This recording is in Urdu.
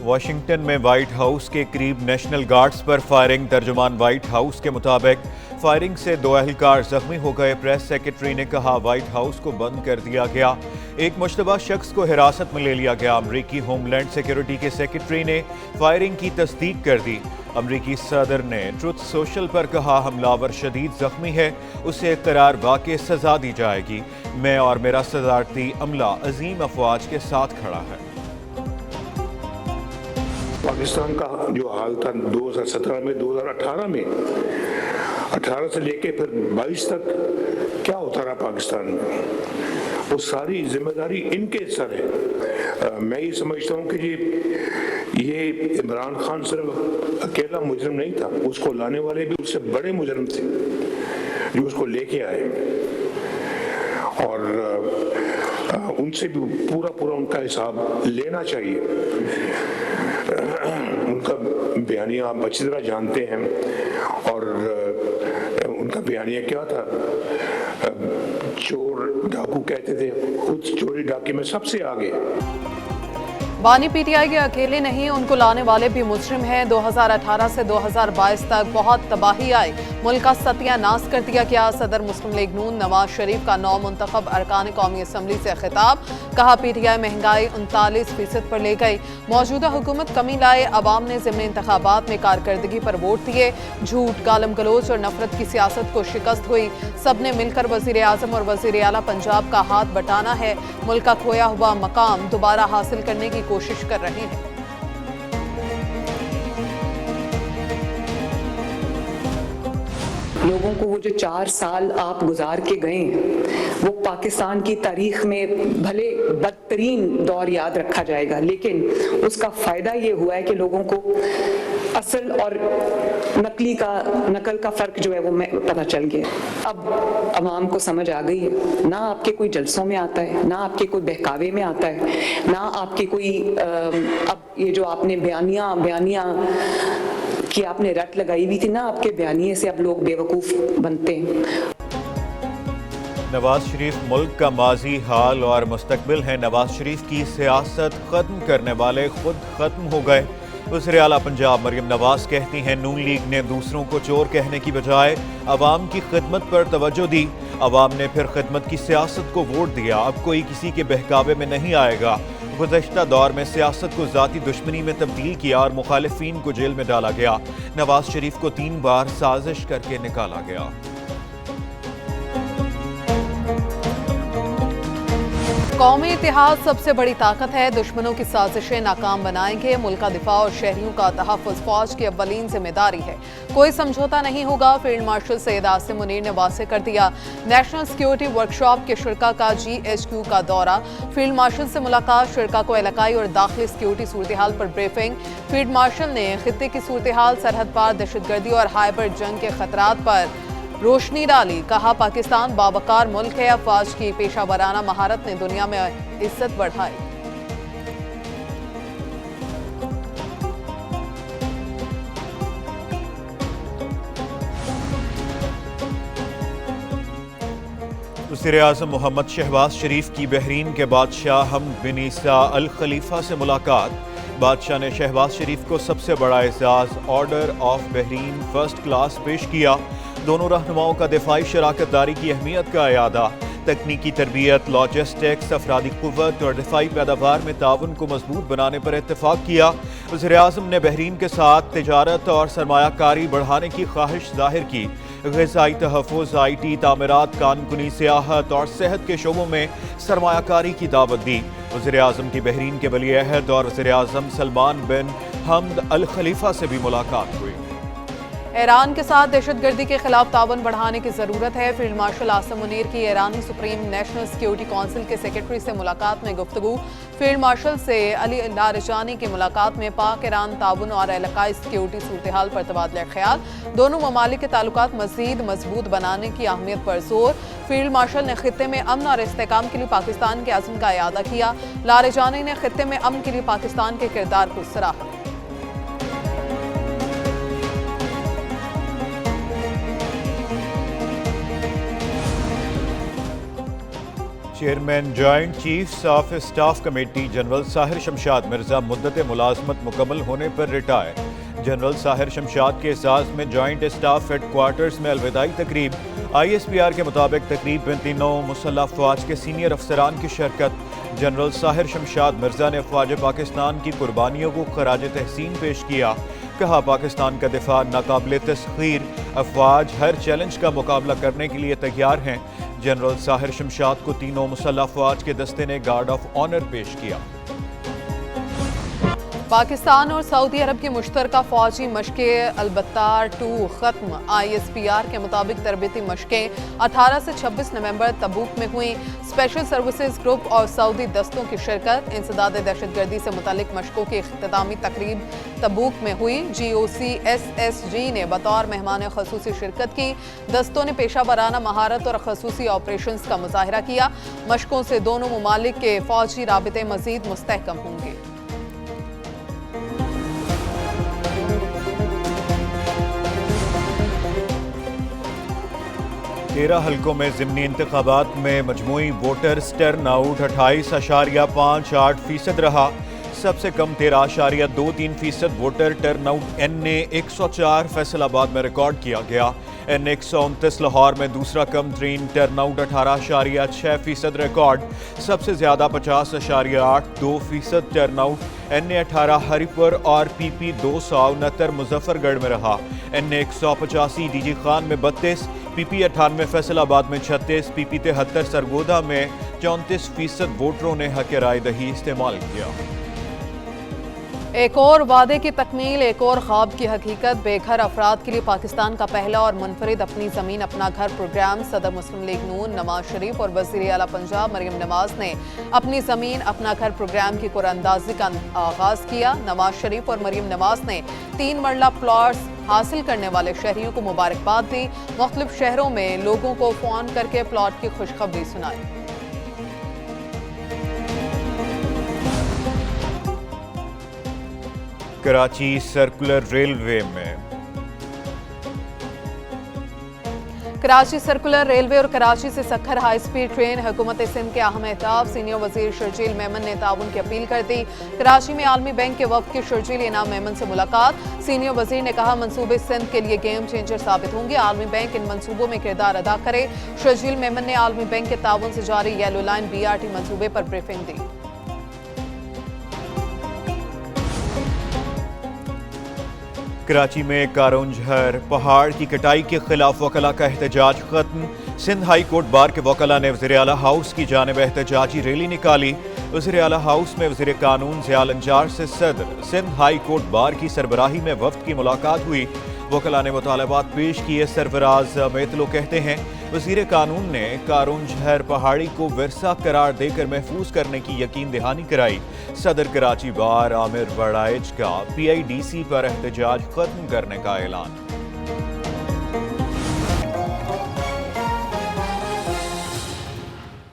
واشنگٹن میں وائٹ ہاؤس کے قریب نیشنل گارڈز پر فائرنگ۔ ترجمان وائٹ ہاؤس کے مطابق فائرنگ سے 2 اہلکار زخمی ہو گئے۔ پریس سیکرٹری نے کہا وائٹ ہاؤس کو بند کر دیا گیا، ایک مشتبہ شخص کو حراست میں لے لیا گیا۔ امریکی ہوم لینڈ سیکیورٹی کے سیکرٹری نے فائرنگ کی تصدیق کر دی۔ امریکی صدر نے ٹروتھ سوشل پر کہا حملہ آور شدید زخمی ہے، اسے قرار واقع سزا دی جائے گی۔ میں اور میرا صدارتی عملہ عظیم افواج کے ساتھ کھڑا ہے۔ پاکستان کا جو حال تھا 2017 میں، 2018 میں، 18 سے لے کے پھر 22 تک کیا ہوتا رہا پاکستان میں، وہ ساری ذمہ داری ان کے سر ہے۔ میں یہ سمجھتا ہوں کہ یہ عمران خان صرف اکیلا مجرم نہیں تھا، اس کو لانے والے بھی اس سے بڑے مجرم تھے جو اس کو لے کے آئے، اور ان سے بھی پورا ان کا حساب لینا چاہیے۔ ان کا بیانیہ آپ اچھی طرح جانتے ہیں، اور ان کا بیانیہ کیا تھا؟ چور ڈاکو کہتے تھے، خود چوری ڈاکے میں سب سے آگے۔ بانی پی ٹی آئی کے اکیلے نہیں، ان کو لانے والے بھی مجرم ہیں۔ 2018 سے 2022 تک بہت تباہی آئی، ملک کا ستیہ ناش کر دیا گیا۔ صدر مسلم لیگ نون نواز شریف کا نو منتخب ارکان قومی اسمبلی سے خطاب، کہا پی ٹی آئی مہنگائی 39% پر لے گئی، موجودہ حکومت کمی لائے، عوام نے ضمنی انتخابات میں کارکردگی پر ووٹ دیے، جھوٹ، گالم گلوچ اور نفرت کی سیاست کو شکست ہوئی، سب نے مل کر وزیر اعظم اور وزیر اعلیٰ پنجاب کا ہاتھ بٹانا ہے، ملک کا کھویا ہوا مقام دوبارہ حاصل کرنے کی کوشش کر رہے ہیں۔ لوگوں کو وہ جو 4 سال آپ گزار کے گئے وہ پاکستان کی تاریخ میں بھلے بدترین دور یاد رکھا جائے گا، لیکن اس کا فائدہ یہ ہوا ہے کہ لوگوں کو اصل اور نقل کا فرق جو ہے وہ پتہ چل گیا۔ اب عوام کو سمجھ آ گئی ہے، نہ آپ کے کوئی جلسوں میں آتا ہے، نہ آپ کے کوئی بہکاوے میں آتا ہے، نہ آپ کے کوئی اب یہ جو آپ نے بیانیہ کہ آپ نے رٹ لگائی ہوئی تھی، نہ آپ کے بیانیے سے اب لوگ بیوقوف بنتے ہیں۔ نواز شریف ملک کا ماضی، حال اور مستقبل ہے۔ نواز شریف کی سیاست ختم کرنے والے خود ختم ہو گئے۔ وزیر اعلیٰ پنجاب مریم نواز کہتی ہیں نون لیگ نے دوسروں کو چور کہنے کی بجائے عوام کی خدمت پر توجہ دی، عوام نے پھر خدمت کی سیاست کو ووٹ دیا، اب کوئی کسی کے بہکاوے میں نہیں آئے گا۔ گزشتہ دور میں سیاست کو ذاتی دشمنی میں تبدیل کیا اور مخالفین کو جیل میں ڈالا گیا۔ نواز شریف کو 3 بار سازش کر کے نکالا گیا۔ قومی اتحاد سب سے بڑی طاقت ہے، دشمنوں کی سازشیں ناکام بنائیں گے، ملک کا دفاع اور شہریوں کا تحفظ فوج کی اولین ذمہ داری ہے، کوئی سمجھوتا نہیں ہوگا، فیلڈ مارشل سید عاصم منیر نے واضح کر دیا۔ نیشنل سیکیورٹی ورکشاپ کے شرکاء کا GHQ کا دورہ، فیلڈ مارشل سے ملاقات، شرکاء کو علاقائی اور داخلی سیکیورٹی صورتحال پر بریفنگ۔ فیلڈ مارشل نے خطے کی صورتحال، سرحد پار دہشت گردی اور ہائبر جنگ کے خطرات پر روشنی ڈالی، کہا پاکستان باوقار ملک ہے، افواج کی پیشہ ورانہ مہارت نے دنیا میں عزت بڑھائی۔ وزیر اعظم محمد شہباز شریف کی بحرین کے بادشاہ حمد بن عیسیٰ الخلیفہ سے ملاقات، بادشاہ نے شہباز شریف کو سب سے بڑا اعزاز order of Bahrain first class پیش کیا۔ دونوں رہنماؤں کا دفاعی شراکت داری کی اہمیت کا اعادہ، تکنیکی تربیت، لاجسٹکس، افرادی قوت اور دفاعی پیداوار میں تعاون کو مضبوط بنانے پر اتفاق کیا۔ وزیر اعظم نے بحرین کے ساتھ تجارت اور سرمایہ کاری بڑھانے کی خواہش ظاہر کی۔ غذائی تحفظ، IT، تعمیرات، کان کنی، سیاحت اور صحت کے شعبوں میں سرمایہ کاری کی دعوت دی۔ وزیر اعظم کی بحرین کے ولی عہد اور وزیر اعظم سلمان بن حمد الخلیفہ سے بھی ملاقات ہوئی۔ ایران کے ساتھ دہشت گردی کے خلاف تعاون بڑھانے کی ضرورت ہے، فیلڈ مارشل عاصم منیر کی ایرانی سپریم نیشنل سیکیورٹی کونسل کے سیکرٹری سے ملاقات میں گفتگو۔ فیلڈ مارشل سے علی لاریجانی کی ملاقات میں پاک ایران تعاون اور علاقائی سیکیورٹی صورتحال پر تبادلہ خیال، دونوں ممالک کے تعلقات مزید مضبوط بنانے کی اہمیت پر زور۔ فیلڈ مارشل نے خطے میں امن اور استحکام کے لیے پاکستان کے عزم کا اعادہ کیا، لاریجانی نے خطے میں امن کے لیے پاکستان کے کردار کو سراہا۔ Chairman joint chiefs of staff committee general Sahir Shamshad Mirza مدت ملازمت مکمل ہونے پر ریٹائر۔ جنرل ساحر شمشاد کے اعزاز میں جوائنٹ اسٹاف ہیڈ کوارٹرز میں الوداعی تقریب۔ آئی ایس پی آر کے مطابق تقریب میں تینوں مسلح افواج کے سینئر افسران کی شرکت۔ جنرل ساحر شمشاد مرزا نے افواج پاکستان کی قربانیوں کو خراج تحسین پیش کیا۔ کہا پاکستان کا دفاع ناقابل تسخیر، افواج ہر چیلنج کا مقابلہ کرنے کے لیے تیار ہیں۔ جنرل ساحر شمشاد کو تینوں مسلح افواج کے دستے نے گارڈ آف آنر پیش کیا۔ پاکستان اور سعودی عرب کی مشترکہ فوجی مشقیں البتار 2 ختم۔ آئی ایس پی آر کے مطابق تربیتی مشقیں 18 سے 26 نومبر تبوک میں ہوئیں۔ اسپیشل سروسز گروپ اور سعودی دستوں کی شرکت۔ انسداد دہشت گردی سے متعلق مشقوں کی اختتامی تقریب تبوک میں ہوئی۔ جی او سی ایس ایس جی نے بطور مہمان خصوصی شرکت کی۔ دستوں نے پیشہ ورانہ مہارت اور خصوصی آپریشنز کا مظاہرہ کیا۔ مشقوں سے دونوں ممالک کے فوجی رابطے مزید مستحکم ہوں گے۔ تیرہ حلقوں میں ضمنی انتخابات میں مجموعی ووٹرز ٹرن آؤٹ 28.58% رہا۔ سب سے کم 13.23% ووٹر ٹرن آؤٹ این اے 104 فیصل آباد میں ریکارڈ کیا گیا۔ این 129 لاہور میں دوسرا کم ترین ٹرن آؤٹ 18.6% ریکارڈ۔ سب سے زیادہ 50.82% ٹرن آؤٹ این اے 18 ہری پور اور پی پی 269 مظفر گڑھ میں رہا۔ این اے 185 ڈی جی خان میں 32، پی پی 98 فیصل آباد میں 36، پی پی 73 سرگودا میں 34% ووٹروں نے حق رائے دہی استعمال کیا۔ ایک اور وعدے کی تکمیل، ایک اور خواب کی حقیقت۔ بے گھر افراد کے لیے پاکستان کا پہلا اور منفرد اپنی زمین اپنا گھر پروگرام۔ صدر مسلم لیگ نون نواز شریف اور وزیر اعلیٰ پنجاب مریم نواز نے اپنی زمین اپنا گھر پروگرام کی قرعہ اندازی کا آغاز کیا۔ نواز شریف اور مریم نواز نے 3 مرلہ پلاٹس حاصل کرنے والے شہریوں کو مبارکباد دی۔ مختلف شہروں میں لوگوں کو فون کر کے پلاٹ کی خوشخبری سنائی۔ کراچی سرکولر ریلوے میں کراچی سرکولر ریلوے اور کراچی سے سکھر ہائی سپیڈ ٹرین حکومت سندھ کے اہم اہداف۔ سینئر وزیر شرجیل میمن نے تعاون کی اپیل کر دی۔ کراچی میں عالمی بینک کے وفد کی شرجیل انعام میمن سے ملاقات۔ سینئر وزیر نے کہا منصوبے سندھ کے لیے گیم چینجر ثابت ہوں گے، عالمی بینک ان منصوبوں میں کردار ادا کرے۔ شرجیل میمن نے عالمی بینک کے تعاون سے جاری yellow line B R T منصوبے پر بریفنگ دی۔ کراچی میں کارونجھر پہاڑ کی کٹائی کے خلاف وکلاء کا احتجاج ختم۔ سندھ ہائی کورٹ بار کے وکلاء نے وزیر اعلیٰ ہاؤس کی جانب احتجاجی ریلی نکالی۔ وزیر اعلیٰ ہاؤس میں وزیر قانون ضیاء الانجار سے صدر سندھ ہائی کورٹ بار کی سربراہی میں وفد کی ملاقات ہوئی۔ وکلاء نے مطالبات پیش کیے۔ سرفراز میتلو کہتے ہیں وزیر قانون نے کارونجھر پہاڑی کو ورثہ قرار دے کر محفوظ کرنے کی یقین دہانی کرائی۔ صدر کراچی بار عامر وڑائچ کا پی آئی ڈی سی پر احتجاج ختم کرنے کا اعلان۔